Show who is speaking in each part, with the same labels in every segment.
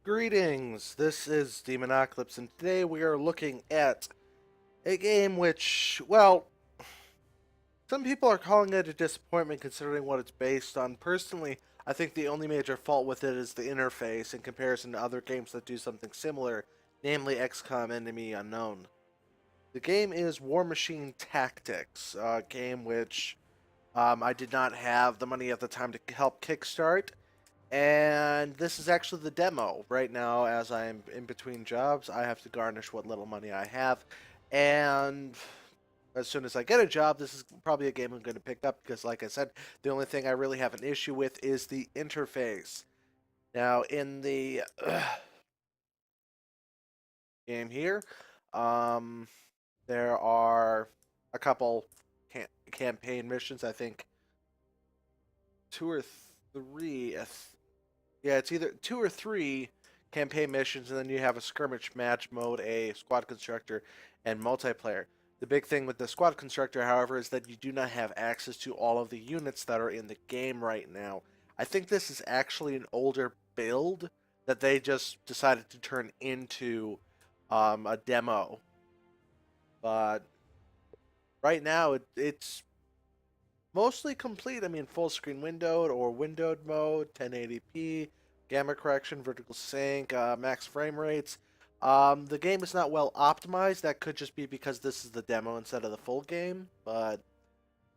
Speaker 1: Greetings, this is Demonocalypse, and today we are looking at a game which, well, some people are calling it a disappointment considering what it's based on. Personally, I think the only major fault with it is the interface in comparison to other games that do something similar, namely XCOM Enemy Unknown. The game is Warmachine Tactics, a game which I did not have the money at the time to help kickstart, and this is actually the demo. Right now, as I'm in between jobs, I have to garnish what little money I have. And as soon as I get a job, this is probably a game I'm going to pick up because, like I said, the only thing I really have an issue with is the interface. Now, in the game here, um, there are a couple campaign missions. I think two or three. Yeah, it's either two or three campaign missions, and then you have a skirmish match mode, a squad constructor, and multiplayer. The big thing with the squad constructor, however, is that you do not have access to all of the units that are in the game right now. I think this is actually an older build that they just decided to turn into a demo. But right now, it's mostly complete. I mean, full screen windowed or windowed mode, 1080p, gamma correction, vertical sync, max frame rates. The game is not well optimized. That could just be because this is the demo instead of the full game. But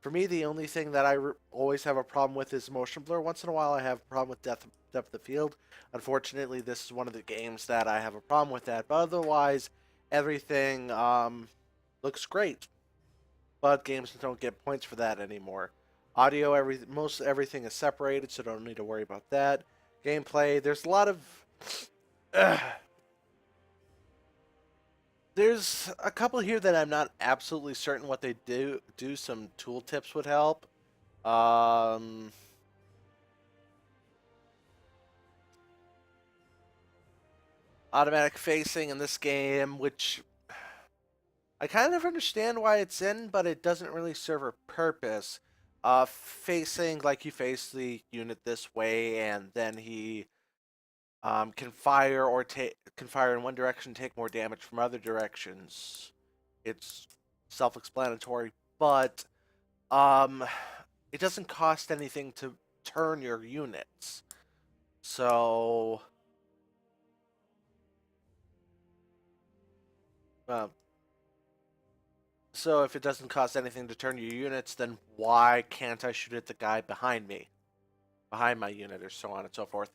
Speaker 1: for me, the only thing that I always have a problem with is motion blur. Once in a while, I have a problem with depth of field. Unfortunately, this is one of the games that I have a problem with that. But otherwise, everything looks great, but games don't get points for that anymore. Audio, most everything is separated, so don't need to worry about that. Gameplay, there's a lot of there's a couple here that I'm not absolutely certain what they do. Some tool tips would help. Um, Automatic facing in this game, which I kind of understand why it's in, but it doesn't really serve a purpose. Facing, like, you face the unit this way, and then he can fire in one direction, take more damage from other directions. It's self-explanatory, but um, it doesn't cost anything to turn your units. So, uh, so if it doesn't cost anything to turn your units, then why can't I shoot at the guy behind me, behind my unit, or so on and so forth?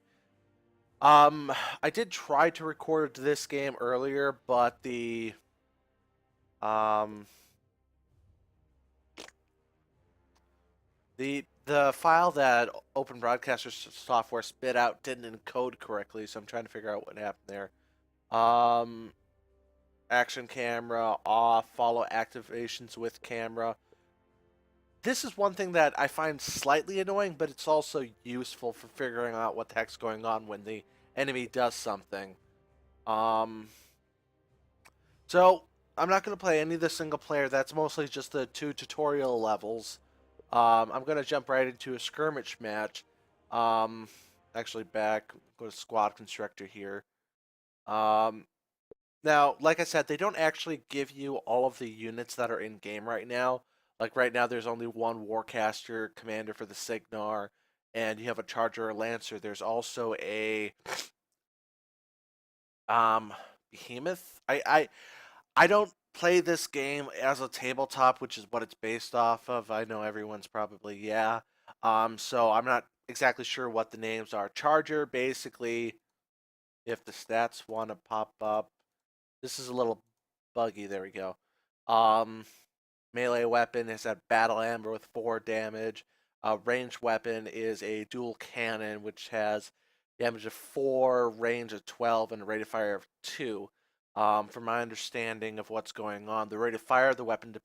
Speaker 1: Um, I did try to record this game earlier, but um the file that Open Broadcaster software spit out didn't encode correctly, so I'm trying to figure out what happened there. Um, Action camera off, follow activations with camera. This is one thing that I find slightly annoying, but it's also useful for figuring out what the heck's going on when the enemy does something. Um, so I'm not going to play any of the single player. That's mostly just the two tutorial levels. I'm going to jump right into a skirmish match. Um, Actually, go to squad constructor here. Um, Now, like I said, they don't actually give you all of the units that are in game right now. Like right now, there's only one Warcaster commander for the Signar, and you have a Charger or Lancer. There's also a um, Behemoth. I don't play this game as a tabletop, which is what it's based off of. I know everyone's probably, yeah. So I'm not exactly sure what the names are. Charger, basically, if the stats want to pop up. This is a little buggy. There we go. Um, Melee weapon is a battle amber with 4 damage. Ranged weapon is a dual cannon, which has damage of 4, range of 12, and a rate of fire of 2. From my understanding of what's going on, the rate of fire of the weapon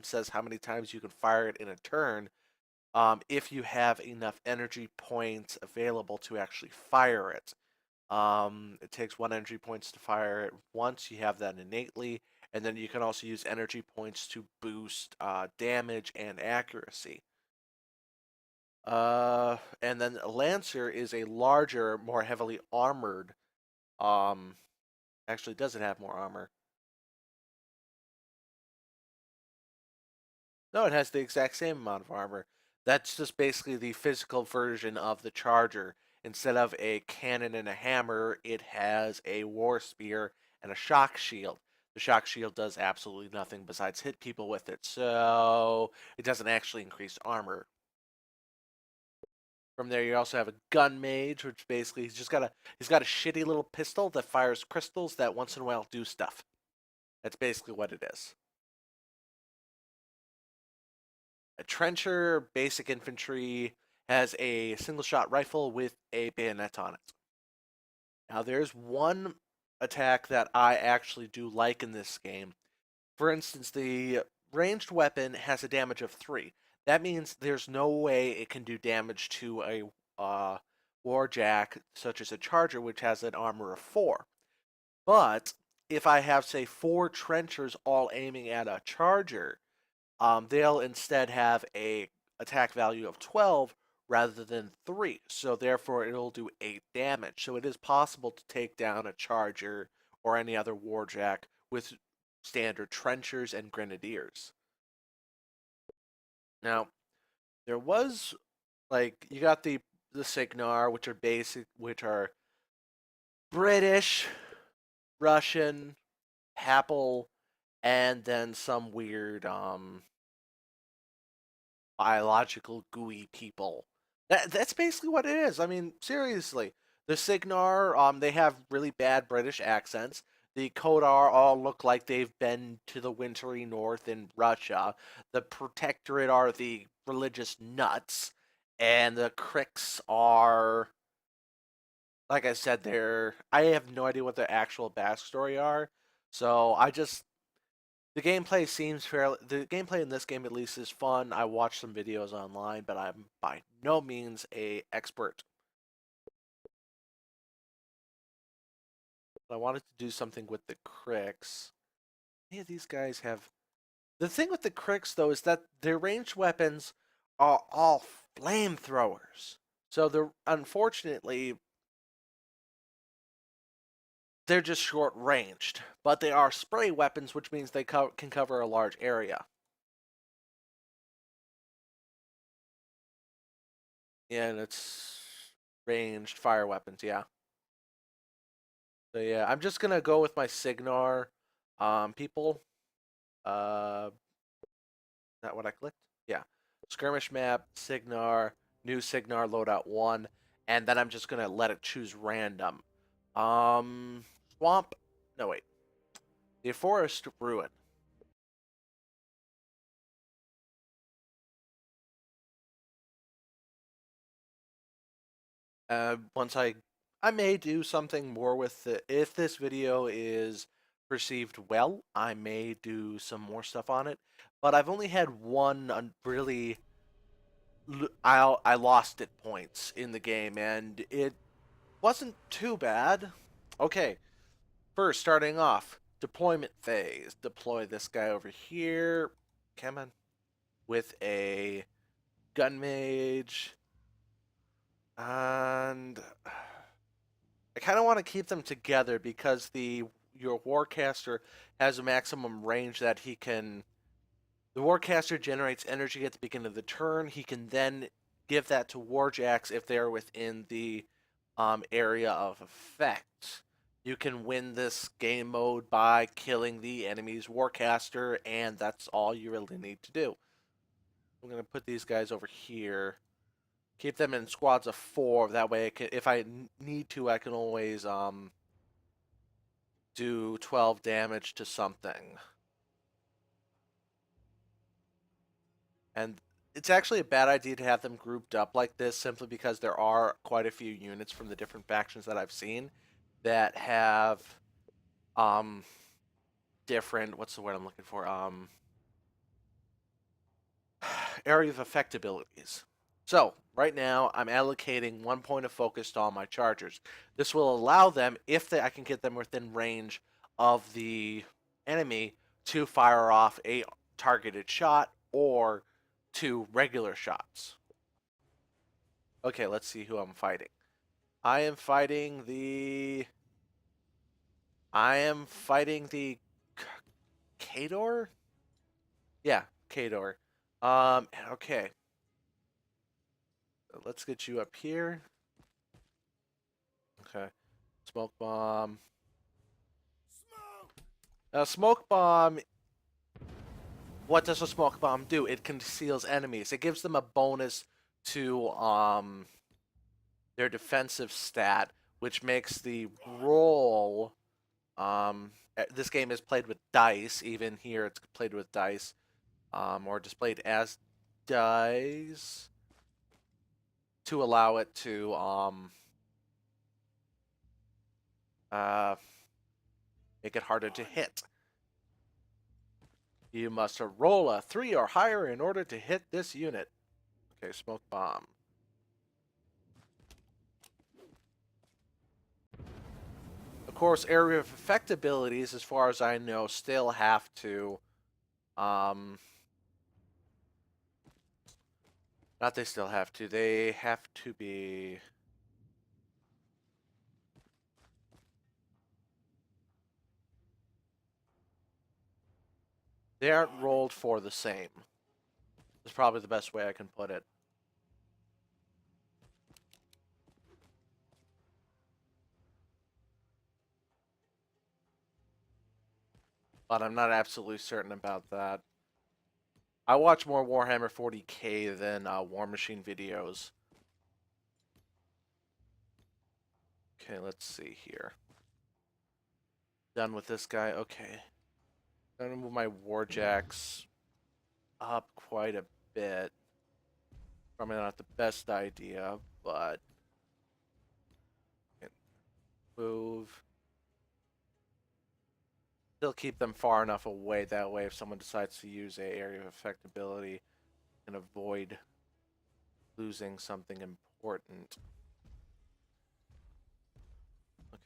Speaker 1: says how many times you can fire it in a turn. If you have enough energy points available to actually fire it. It takes 1 energy points to fire it once. You have that innately, and then you can also use energy points to boost damage and accuracy. And then a Lancer is a larger, more heavily armored Um, actually, does it have more armor? No, it has the exact same amount of armor. That's just basically the physical version of the Charger. Instead of a cannon and a hammer, it has a war spear and a shock shield. The shock shield does absolutely nothing besides hit people with it, so it doesn't actually increase armor. From there, you also have a gun mage, which basically he's got a shitty little pistol that fires crystals that once in a while do stuff. That's basically what it is. A trencher, basic infantry, has a single shot rifle with a bayonet on it. Now, there's one attack that I actually do like in this game. For instance, the ranged weapon has a damage of 3. That means there's no way it can do damage to a warjack, such as a charger, which has an armor of 4. But if I have, say, 4 trenchers all aiming at a charger, they'll instead have a attack value of 12 rather than 3. So therefore it'll do 8 damage. So it is possible to take down a charger or any other warjack with standard trenchers and grenadiers. Now, there was like you got the Signar, which are basic, which are British, Russian, Happel, and then some weird biological gooey people. That's basically what it is. I mean, seriously, the Signar, they have really bad British accents. The Kodar all look like they've been to the wintry north in Russia. The Protectorate are the religious nuts, and the Kricks are, like I said, they're. I have no idea what their actual backstory are. So I just the gameplay seems fairly. The gameplay in this game, at least, is fun. I watched some videos online, but I'm by no means a expert. I wanted to do something with the Cricks. Any of these guys have. The thing with the Cricks, though, is that their ranged weapons are all flamethrowers. So they're unfortunately they're just short ranged, but they are spray weapons, which means they can cover a large area. Yeah, and it's ranged fire weapons. Yeah. So yeah, I'm just gonna go with my Signar people. Is that what I clicked? Yeah. Skirmish map, Signar, new Signar loadout 1, and then I'm just gonna let it choose random. Swamp. No wait. The forest ruin. Once I may do something more with it. If this video is perceived well, I may do some more stuff on it. But I've only had one really I lost it points in the game, and it wasn't too bad. Okay, first starting off, deployment phase. Deploy this guy over here. Come on, with a gun mage, and I kind of want to keep them together because the your warcaster has a maximum range that he can. The Warcaster generates energy at the beginning of the turn. He can then give that to Warjacks if they're within the area of effect. You can win this game mode by killing the enemy's Warcaster, and that's all you really need to do. I'm going to put these guys over here. Keep them in squads of 4. That way, if I need to, I can always do 12 damage to something. And it's actually a bad idea to have them grouped up like this simply because there are quite a few units from the different factions that I've seen that have um different what's the word I'm looking for? Area of effect abilities. So, right now I'm allocating 1 point of focus to all my chargers. This will allow them, if I can get them within range of the enemy, to fire off a targeted shot or 2 regular shots. Okay, let's see who I'm fighting. I am fighting the I am fighting the Kador? Yeah, Kador. Okay. Let's get you up here. Okay. Smoke bomb. Now, smoke bomb. What does a smoke bomb do? It conceals enemies. It gives them a bonus to their defensive stat, which makes the roll. This game is played with dice. Even here, it's played with dice, or displayed as dice to allow it to make it harder to hit. You must roll a 3 or higher in order to hit this unit. Okay, smoke bomb. Of course, area of effect abilities, as far as I know, still have to, not they still have to, they have to be, they aren't rolled for the same. That's probably the best way I can put it. But I'm not absolutely certain about that. I watch more Warhammer 40k than Warmachine videos. Okay, let's see here. Done with this guy. Okay. I'm gonna move my warjacks up quite a bit. Probably not the best idea, but move. Still keep them far enough away. That way, if someone decides to use a area of effect ability, can avoid losing something important.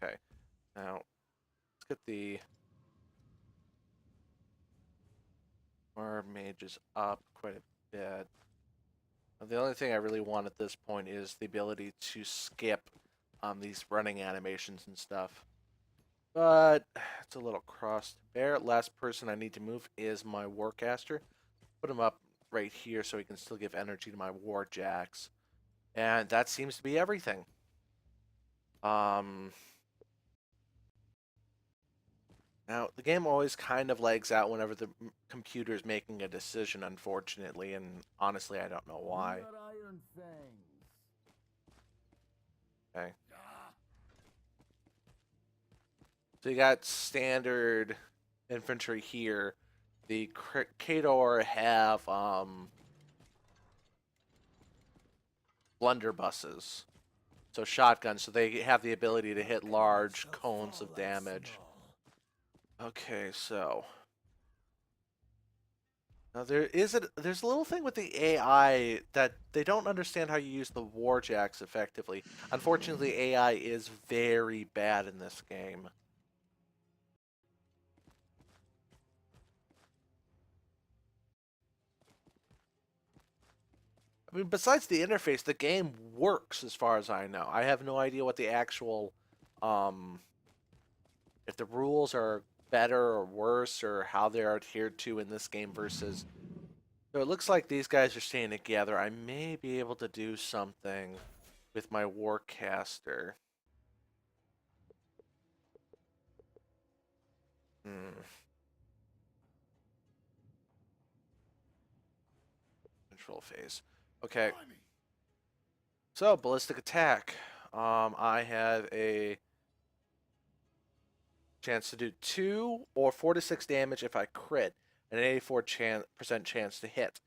Speaker 1: Okay. Now, let's get the War mages up quite a bit. The only thing I really want at this point is the ability to skip these running animations and stuff. But it's a little cross to bear. Last person I need to move is my Warcaster. Put him up right here so he can still give energy to my Warjacks. And that seems to be everything. Now, the game always kind of lags out whenever the computer is making a decision, unfortunately, and honestly, I don't know why. Okay. So you got standard infantry here. The Kador have blunderbusses, so shotguns, so they have the ability to hit large cones of damage. Okay, so now there's a little thing with the AI that they don't understand how you use the warjacks effectively. Unfortunately, AI is very bad in this game. I mean, besides the interface, the game works as far as I know. I have no idea what the actual, if the rules are better or worse or how they're adhered to in this game versus. So it looks like these guys are staying together. I may be able to do something with my Warcaster. Control phase. Okay. So, ballistic attack. I have a chance to do 2 or 4 to 6 damage if I crit, and an 84% chance to hit.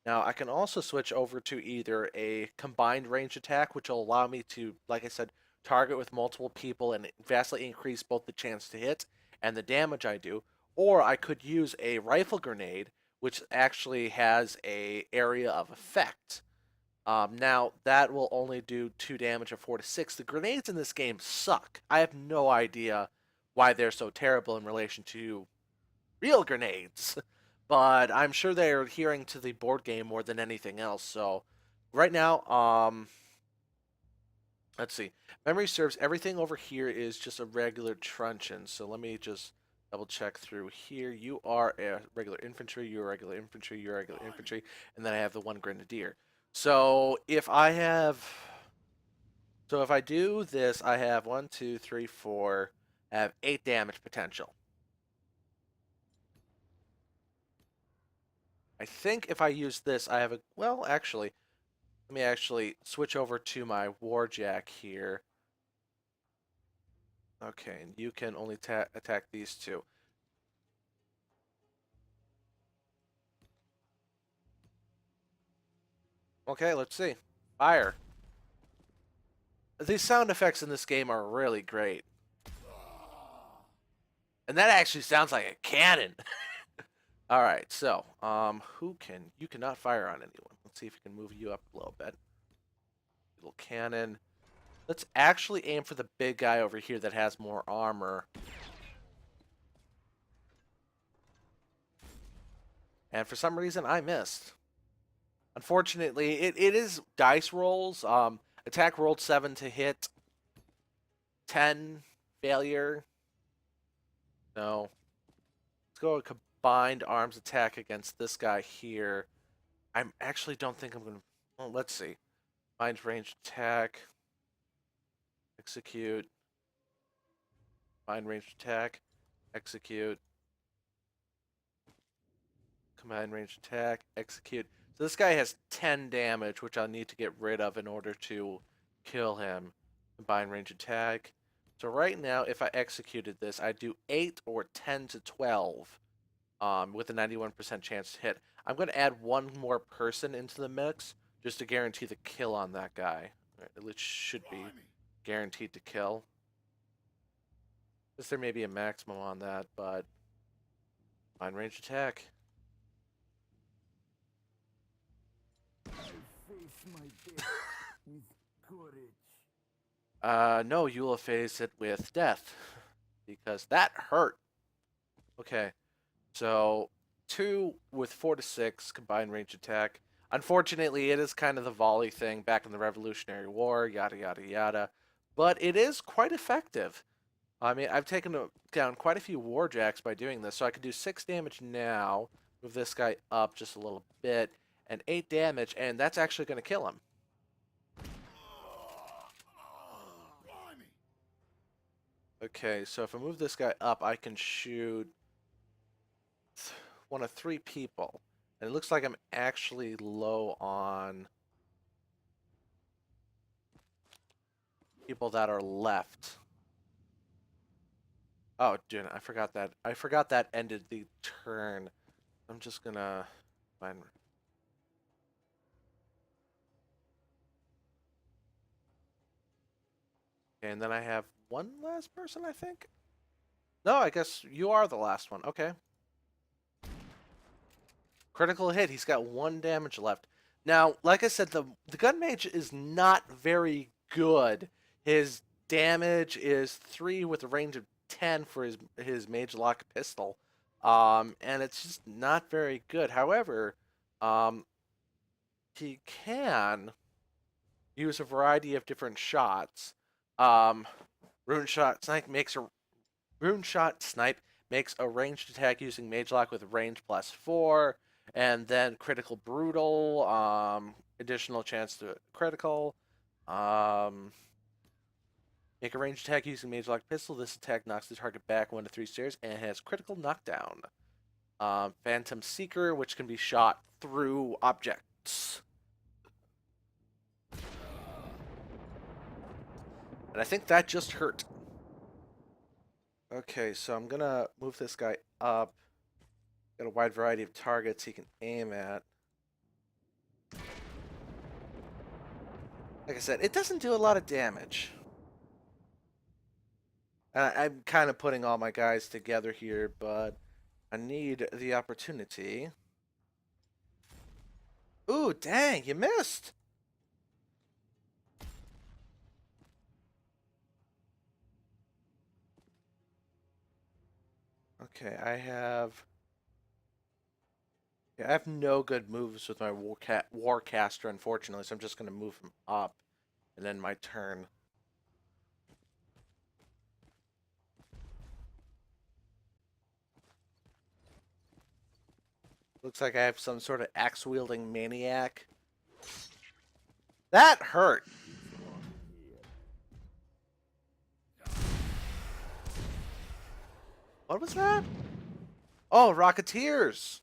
Speaker 1: Now, I can also switch over to either a combined range attack, which will allow me to, like I said, target with multiple people and vastly increase both the chance to hit and the damage I do, or I could use a rifle grenade, which actually has a area of effect. Now, that will only do 2 damage of 4 to 6. The grenades in this game suck. I have no idea why they're so terrible in relation to real grenades. But I'm sure they're adhering to the board game more than anything else. So, right now, Let's see. Memory serves, everything over here is just a regular truncheon. So let me just double check through here. You are a regular infantry, you're a regular infantry, you're a regular infantry, and then I have the one grenadier. So if I have, so if I do this, I have 1, 2, 3, 4, I have 8 damage potential. I think if I use this, I have a, well, actually, let me actually switch over to my Warjack here. Okay, and you can only attack these two. Okay, let's see. Fire. These sound effects in this game are really great. And that actually sounds like a cannon. All right, so, you cannot fire on anyone. Let's see if we can move you up a little bit. Little cannon. Let's actually aim for the big guy over here that has more armor. And for some reason, I missed. Unfortunately, it is dice rolls. Attack rolled 7 to hit. 10 failure. No. Let's go a combined arms attack against this guy here. I actually don't think I'm going to... Well, let's see. Combined range attack. Execute. Combined range attack. Execute. Combined range attack. Execute. So this guy has 10 damage, which I'll need to get rid of in order to kill him. Combined range attack. So right now, if I executed this, I'd do 8 or 10 to 12. With a 91% chance to hit. I'm going to add one more person into the mix just to guarantee the kill on that guy. It should be guaranteed to kill. Guess there may be a maximum on that, but fine range attack. No, you will face it with death because that hurt. Okay, so 2 with 4 to 6 combined range attack. Unfortunately, it is kind of the volley thing back in the Revolutionary War, yada, yada, yada. But it is quite effective. I mean, I've taken down quite a few Warjacks by doing this, so I could do 6 damage now, move this guy up just a little bit, and 8 damage, and that's actually going to kill him. Okay, so if I move this guy up, I can shoot one of 3 people. And it looks like I'm actually low on people that are left. Oh, dude, I forgot that. I forgot that ended the turn. I'm just gonna find... Okay, and then I have one last person, I think? No, I guess you are the last one. Okay. Critical hit. He's got 1 damage left. Now, like I said, the gun mage is not very good. His damage is 3 with a range of 10 for his mage lock pistol. And it's just not very good. However, he can use a variety of different shots. Um, Rune Shot Snipe makes a ranged attack using Mage Lock with range +4, and then Critical Brutal, additional chance to critical. Make a ranged attack using Mage Lock Pistol. This attack knocks the target back 1 to 3 stairs and has critical knockdown. Phantom Seeker, which can be shot through objects. And I think that just hurt. Okay, so I'm gonna move this guy up. Got a wide variety of targets he can aim at. Like I said, it doesn't do a lot of damage. I'm kind of putting all my guys together here, but I need the opportunity. Ooh, dang, you missed! Okay, I have no good moves with my Warcaster, unfortunately, so I'm just going to move him up and end my turn. Looks like I have some sort of axe-wielding maniac. That hurt. What was that? Oh, Rocketeers.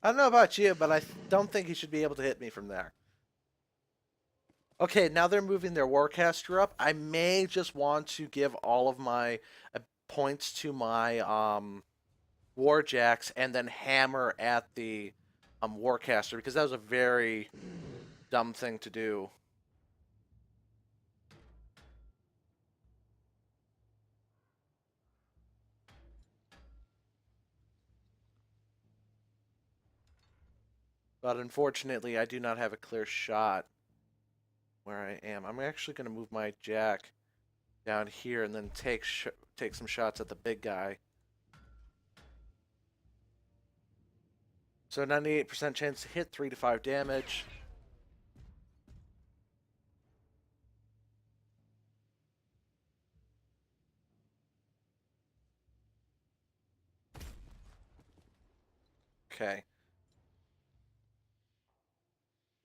Speaker 1: I don't know about you, but I don't think he should be able to hit me from there. Okay, now they're moving their Warcaster up. I may just want to give all of my points to my Warjacks and then hammer at the Warcaster, because that was a very dumb thing to do. But unfortunately, I do not have a clear shot where I am. I'm actually going to move my Jack down here and then take some shots at the big guy. So 98% chance to hit, 3 to 5 damage. Okay.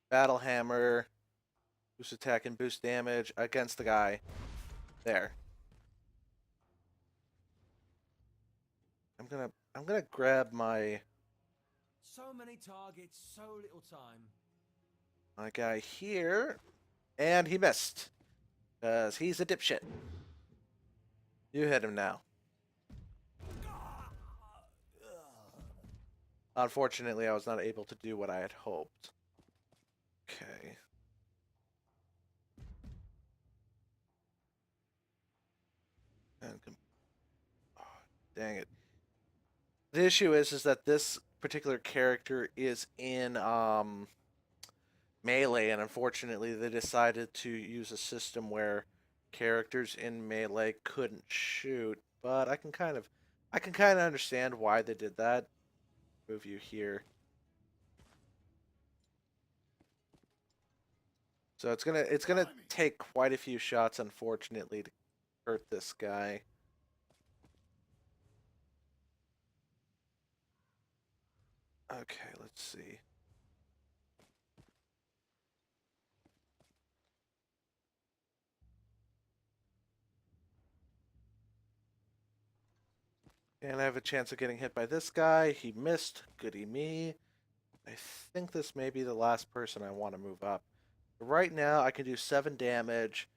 Speaker 1: Battle Hammer. Boost attack and boost damage against the guy. There. I'm gonna grab my
Speaker 2: So many targets, so little time.
Speaker 1: my guy here. And he missed. Because he's a dipshit. You hit him now. Unfortunately, I was not able to do what I had hoped. Okay. And oh, dang it. The issue is that this particular character is in melee, and unfortunately they decided to use a system where characters in melee couldn't shoot. But I can kind of understand why they did that. Move you here. So it's gonna take quite a few shots, unfortunately, to hurt this guy. Okay, let's see. And I have a chance of getting hit by this guy. He missed. Goody me. I think this may be the last person I want to move up. Right now, I can do 7 damage,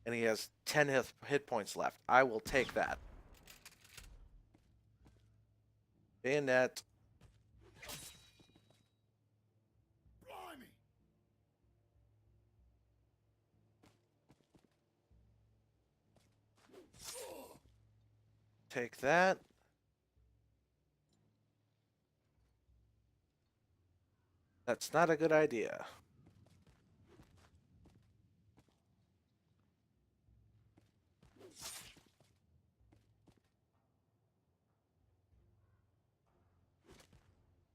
Speaker 1: and he has 10 hit points left. I will take that. Bayonet. Take that. That's not a good idea.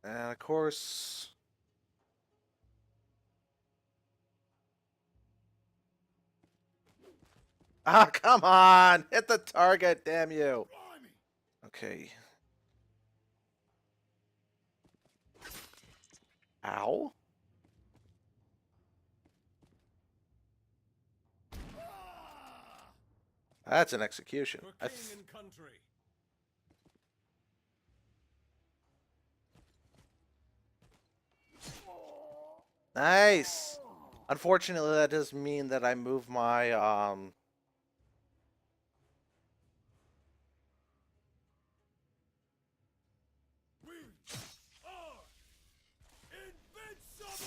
Speaker 1: And of course... Ah, come on! Hit the target, damn you! Okay. Ow. That's an execution.
Speaker 2: For king and country.
Speaker 1: Nice! Unfortunately, that does mean that I move my,
Speaker 2: We are invincible!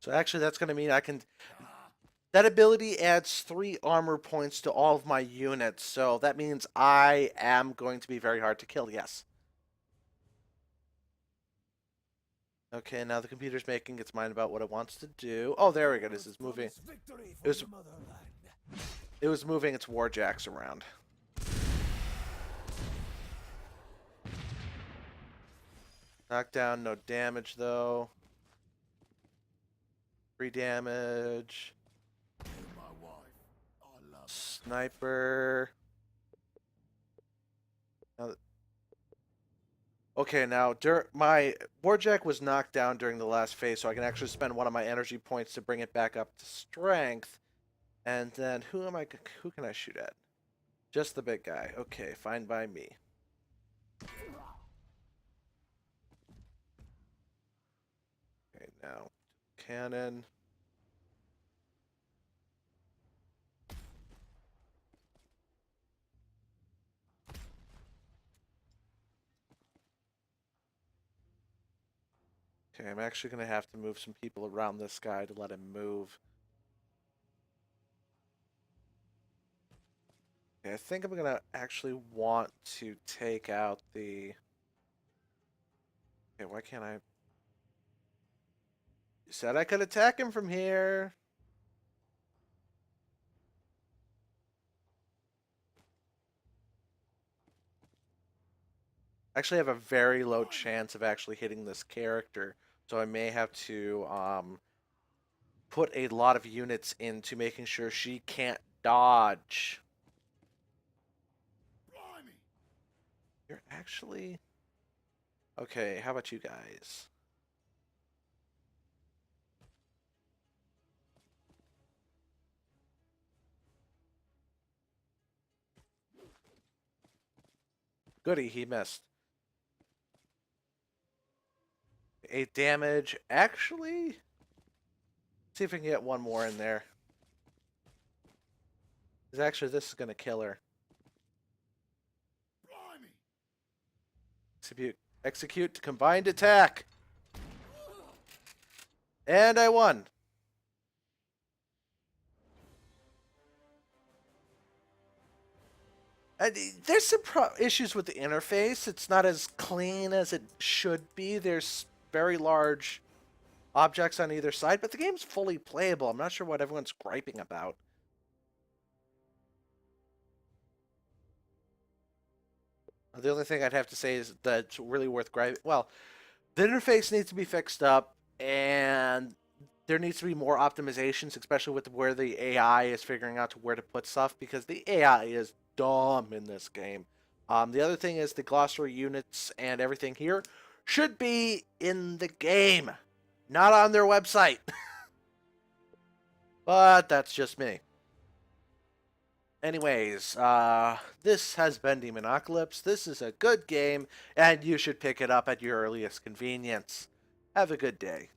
Speaker 1: So actually, that's going to mean I can... That ability adds 3 armor points to all of my units, so that means I am going to be very hard to kill, yes. Okay, now the computer's making its mind about what it wants to do. Oh, there we go. This is moving. It was moving its warjacks around. Knockdown, no damage though. 3 damage. Sniper. Now, okay, now my Warjack was knocked down during the last phase, so I can actually spend one of my energy points to bring it back up to strength. And then who can I shoot at? Just the big guy. Okay, fine by me. Okay, now cannon. Okay, I'm actually going to have to move some people around this guy to let him move. Okay, I think I'm going to actually want to take out the... Okay, why can't I... You said I could attack him from here. Actually have a very low chance of actually hitting this character, so I may have to put a lot of units into making sure she can't dodge. You're actually... Okay, how about you guys? Goody, he missed. 8 damage. Actually, see if we can get one more in there. Because actually, this is going to kill her. Execute to combined attack. And I won. And there's some issues with the interface. It's not as clean as it should be. There's very large objects on either side, but the game's fully playable. I'm not sure what everyone's griping about. The only thing I'd have to say is that it's really worth griping. Well, the interface needs to be fixed up, and there needs to be more optimizations, especially with where the AI is figuring out where to put stuff, because the AI is dumb in this game. The other thing is the glossary units and everything here should be in the game, not on their website. But that's just me. Anyways, this has been Demonocalypse. This is a good game, and you should pick it up at your earliest convenience. Have a good day.